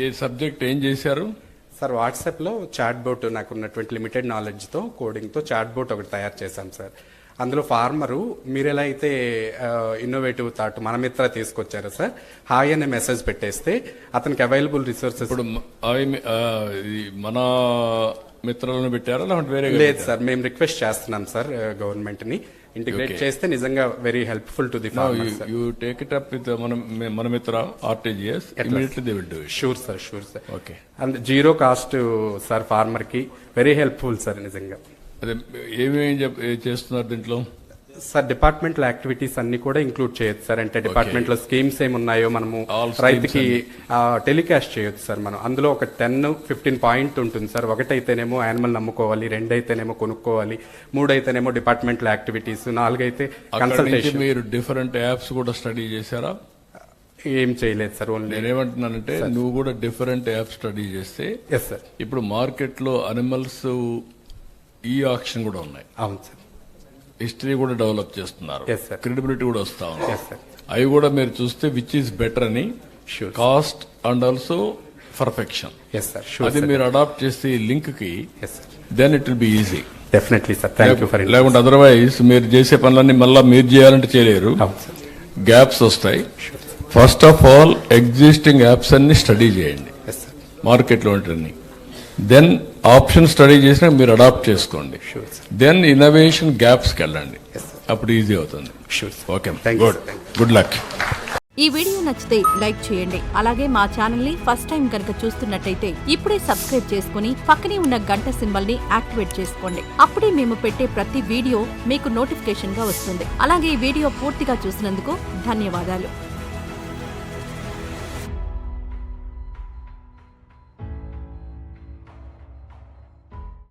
ఏ subject ఏం చేశారు? Sir వాట్సాప్లో చాట్ బోట్ నాకు ఉన్నటువంటి లిమిటెడ్ నాలెడ్జ్తో కోడింగ్తో చాట్ బోట్ ఒకటి తయారు చేశాం సార్. అందులో ఫార్మరు మీరు ఎలా అయితే ఇన్నోవేటివ్ థాట్ మన మిత్ర తీసుకొచ్చారో సార్, హాయ్ అనే మెసేజ్ పెట్టేస్తే అతనికి అవైలబుల్ రిసోర్సెస్. ఇప్పుడు మన మిత్రులను పెట్టారా లేదంటే వేరే? లేదు సార్, మేము రిక్వెస్ట్ చేస్తున్నాం సార్ గవర్నమెంట్ని ఇంటిగ్రేట్ చేస్తే నిజంగా very helpful to the farmers. You take it up with మన మిత్ర RTGS, immediately they will do it. Sure sir. Okay. And zero cost sir, farmer కి వెరీ హెల్ప్ఫుల్ సార్ నిజంగా. అదే ఏమేమి చేస్తున్నారు దీంట్లో సార్? డిపార్ట్మెంటల్ యాక్టివిటీస్ అన్ని కూడా ఇంక్లూడ్ చేయొచ్చు సార్. అంటే డిపార్ట్మెంట్ లో స్కీమ్స్ ఏమున్నాయో మనము రైతుకి టెలికాస్ట్ చేయొచ్చు సార్. మనం అందులో ఒక 10-15 పాయింట్ ఉంటుంది సార్. ఒకటైతేనేమో యానిమల్ నమ్ముకోవాలి, 2 అయితేనేమో కొనుక్కోవాలి, 3 అయితేనేమో డిపార్ట్మెంటల్ యాక్టివిటీస్, 4 అయితే కన్సల్టేషన్. మీరు డిఫరెంట్ యాప్స్ కూడా స్టడీ చేశారా? ఏం చేయలేదు సార్. ఓన్లీ నేనేమంటున్నానంటే నువ్వు కూడా డిఫరెంట్ యాప్ స్టడీ చేస్తే. Yes sir. ఇప్పుడు మార్కెట్ లో అనిమల్స్ ఈ ఆక్షన్ కూడా ఉన్నాయి. అవును సార్. హిస్టరీ కూడా డెవలప్ చేస్తున్నారు, క్రెడిబిలిటీ కూడా వస్తా ఉంది. అవి కూడా మీరు చూస్తే విచ్ ఈస్ బెటర్ అని, కాస్ట్ అండ్ ఆల్సో పర్ఫెక్షన్, అది మీరు అడాప్ట్ చేస్తే ఈ లింక్ కి, then it will be easy. Definitely sir, thank you for it. లేకుంటే అదర్వైజ్ మీరు చేసే పనులన్నీ మళ్ళీ మీరు చేయాలంటే చేయలేరు, గ్యాప్స్ వస్తాయి. First of all existing apps అన్ని స్టడీ చేయండి మార్కెట్లో ఉంటుంది. దెన్ ఆప్షన్ స్టడీ చేసినా మీరు అడాప్ట్ చేసుకోండి. దెన్ ఇన్నోవేషన్ గ్యాప్స్కి వెళ్ళండి, అప్పుడు ఈజీ అవుతుంది. Okay, good luck. ఈ వీడియో నచ్చితే లైక్ చేయండి. అలాగే మా ఛానల్ ని ఫస్ట్ టైం కనుక చూస్తున్నట్టయితే ఇప్పుడే సబ్స్క్రైబ్ చేసుకుని పక్కనే ఉన్న గంట సింబల్ ని యాక్టివేట్ చేసుకోండి. అప్పుడే మేము పెట్టే ప్రతి వీడియో మీకు నోటిఫికేషన్ గా వస్తుంది. అలాగే ఈ వీడియో పూర్తిగా చూసినందుకు ధన్యవాదాలు.